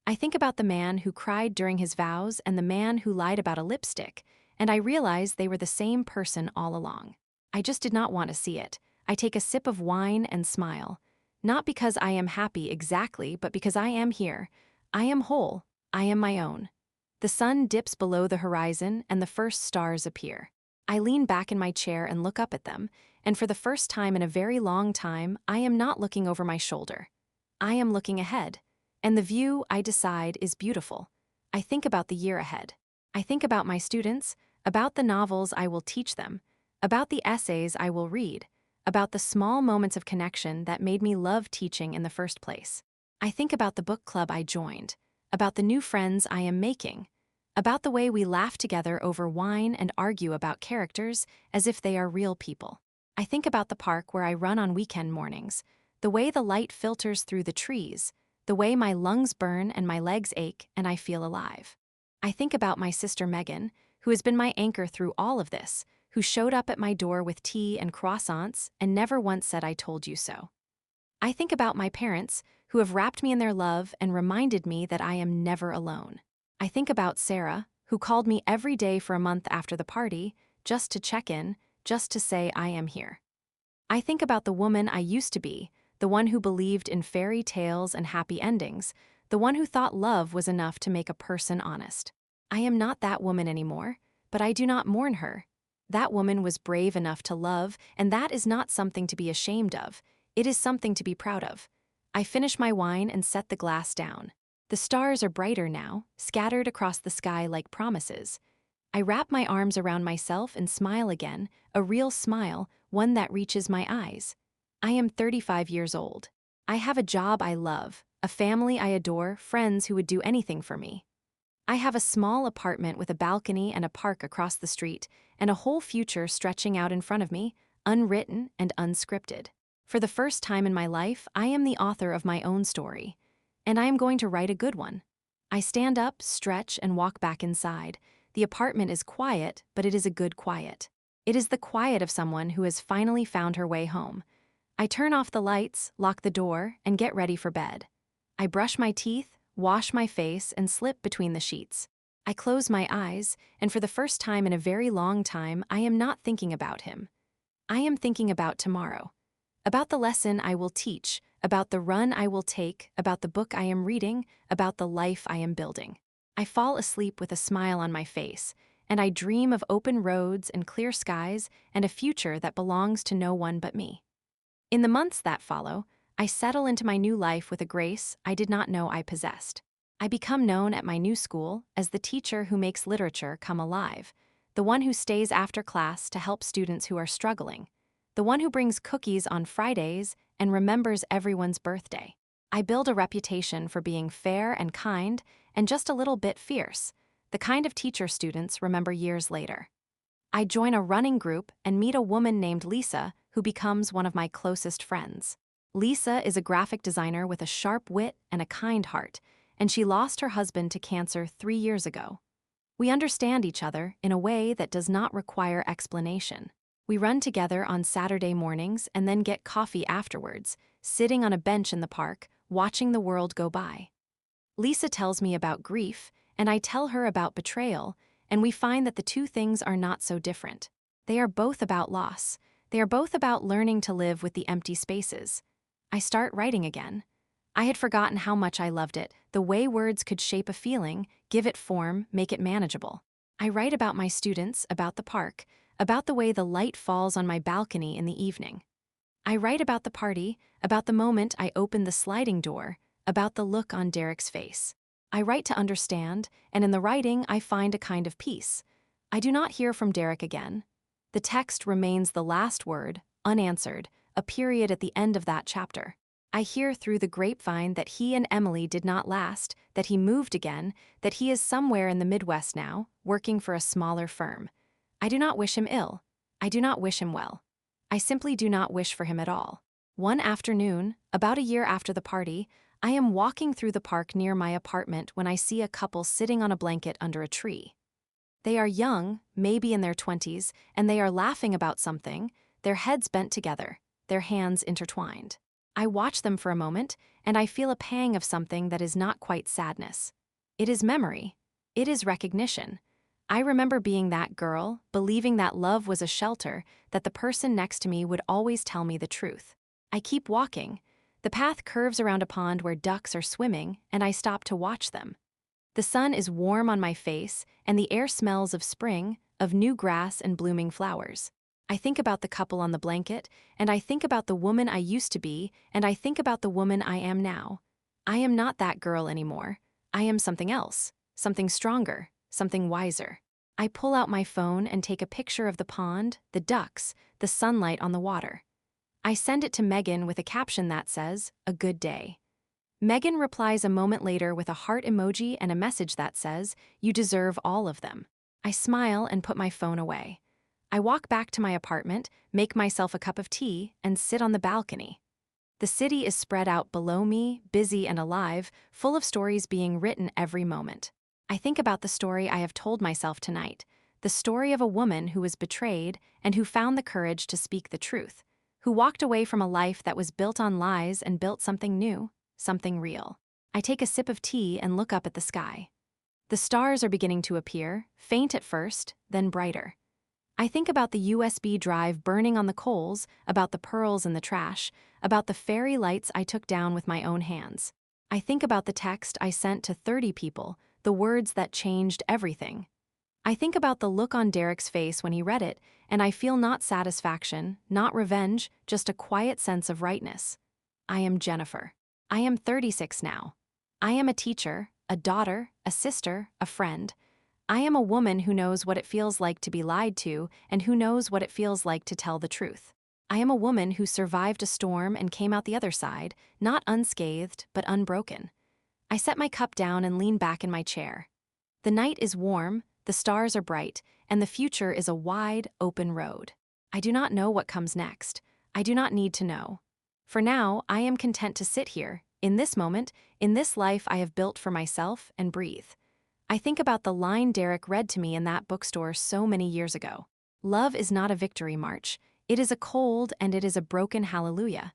I think about the man who cried during his vows and the man who lied about a lipstick, and I realize they were the same person all along. I just did not want to see it. I take a sip of wine and smile. Not because I am happy exactly, but because I am here. I am whole. I am my own. The sun dips below the horizon and the first stars appear. I lean back in my chair and look up at them, and for the first time in a very long time, I am not looking over my shoulder. I am looking ahead, and the view, I decide, is beautiful. I think about the year ahead. I think about my students, about the novels I will teach them, about the essays I will read, about the small moments of connection that made me love teaching in the first place. I think about the book club I joined, about the new friends I am making, about the way we laugh together over wine and argue about characters as if they are real people. I think about the park where I run on weekend mornings, the way the light filters through the trees, the way my lungs burn and my legs ache and I feel alive. I think about my sister Megan, who has been my anchor through all of this, who showed up at my door with tea and croissants and never once said I told you so. I think about my parents, who have wrapped me in their love and reminded me that I am never alone. I think about Sarah, who called me every day for a month after the party, just to check in, just to say I am here. I think about the woman I used to be, the one who believed in fairy tales and happy endings, the one who thought love was enough to make a person honest. I am not that woman anymore, but I do not mourn her. That woman was brave enough to love, and that is not something to be ashamed of. It is something to be proud of. I finish my wine and set the glass down. The stars are brighter now, scattered across the sky like promises. I wrap my arms around myself and smile again, a real smile, one that reaches my eyes. I am 35 years old. I have a job I love, a family I adore, friends who would do anything for me. I have a small apartment with a balcony and a park across the street, and a whole future stretching out in front of me, unwritten and unscripted. For the first time in my life, I am the author of my own story, and I am going to write a good one. I stand up, stretch, and walk back inside. The apartment is quiet, but it is a good quiet. It is the quiet of someone who has finally found her way home. I turn off the lights, lock the door, and get ready for bed. I brush my teeth, wash my face, and slip between the sheets. I close my eyes, and for the first time in a very long time, I am not thinking about him. I am thinking about tomorrow. About the lesson I will teach, about the run I will take, about the book I am reading, about the life I am building. I fall asleep with a smile on my face, and I dream of open roads and clear skies and a future that belongs to no one but me. In the months that follow, I settle into my new life with a grace I did not know I possessed. I become known at my new school as the teacher who makes literature come alive, the one who stays after class to help students who are struggling, the one who brings cookies on Fridays and remembers everyone's birthday. I build a reputation for being fair and kind and just a little bit fierce, the kind of teacher students remember years later. I join a running group and meet a woman named Lisa who becomes one of my closest friends. Lisa is a graphic designer with a sharp wit and a kind heart, and she lost her husband to cancer 3 years ago. We understand each other in a way that does not require explanation. We run together on Saturday mornings and then get coffee afterwards, sitting on a bench in the park, watching the world go by. Lisa tells me about grief, and I tell her about betrayal, and we find that the two things are not so different. They are both about loss. They are both about learning to live with the empty spaces. I start writing again. I had forgotten how much I loved it, the way words could shape a feeling, give it form, make it manageable. I write about my students, about the park, about the way the light falls on my balcony in the evening. I write about the party, about the moment I opened the sliding door, about the look on Derek's face. I write to understand, and in the writing I find a kind of peace. I do not hear from Derek again. The text remains the last word, unanswered, a period at the end of that chapter. I hear through the grapevine that he and Emily did not last, that he moved again, that he is somewhere in the Midwest now, working for a smaller firm. I do not wish him ill. I do not wish him well. I simply do not wish for him at all. One afternoon, about a year after the party, I am walking through the park near my apartment when I see a couple sitting on a blanket under a tree. They are young, maybe in their 20s, and they are laughing about something, their heads bent together, their hands intertwined. I watch them for a moment, and I feel a pang of something that is not quite sadness. It is memory. It is recognition. I remember being that girl, believing that love was a shelter, that the person next to me would always tell me the truth. I keep walking. The path curves around a pond where ducks are swimming, and I stop to watch them. The sun is warm on my face, and the air smells of spring, of new grass and blooming flowers. I think about the couple on the blanket, and I think about the woman I used to be, and I think about the woman I am now. I am not that girl anymore. I am something else, something stronger, something wiser. I pull out my phone and take a picture of the pond, the ducks, the sunlight on the water. I send it to Megan with a caption that says, "A good day." Megan replies a moment later with a heart emoji and a message that says, "You deserve all of them." I smile and put my phone away. I walk back to my apartment, make myself a cup of tea, and sit on the balcony. The city is spread out below me, busy and alive, full of stories being written every moment. I think about the story I have told myself tonight, the story of a woman who was betrayed and who found the courage to speak the truth, who walked away from a life that was built on lies and built something new, something real. I take a sip of tea and look up at the sky. The stars are beginning to appear, faint at first, then brighter. I think about the USB drive burning on the coals, about the pearls in the trash, about the fairy lights I took down with my own hands. I think about the text I sent to 30 people, the words that changed everything. I think about the look on Derek's face when he read it, and I feel not satisfaction, not revenge, just a quiet sense of rightness. I am Jennifer. I am 36 now. I am a teacher, a daughter, a sister, a friend. I am a woman who knows what it feels like to be lied to and who knows what it feels like to tell the truth. I am a woman who survived a storm and came out the other side, not unscathed, but unbroken. I set my cup down and lean back in my chair. The night is warm, the stars are bright, and the future is a wide, open road. I do not know what comes next. I do not need to know. For now, I am content to sit here, in this moment, in this life I have built for myself, and breathe. I think about the line Derek read to me in that bookstore so many years ago. Love is not a victory march. It is a cold and it is a broken hallelujah.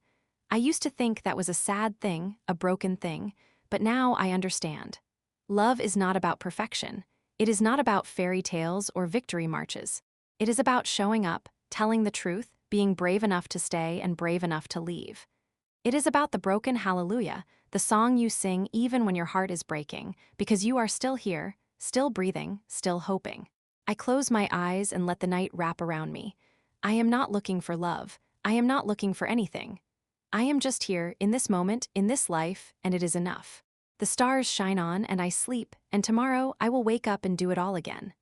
I used to think that was a sad thing, a broken thing, but now I understand. Love is not about perfection. It is not about fairy tales or victory marches. It is about showing up, telling the truth, being brave enough to stay and brave enough to leave. It is about the broken hallelujah, the song you sing even when your heart is breaking, because you are still here, still breathing, still hoping. I close my eyes and let the night wrap around me. I am not looking for love. I am not looking for anything. I am just here, in this moment, in this life, and it is enough. The stars shine on and I sleep, and tomorrow I will wake up and do it all again.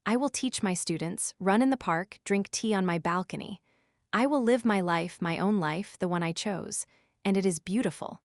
I will teach my students, run in the park, drink tea on my balcony. I will live my life, my own life, the one I chose, and it is beautiful.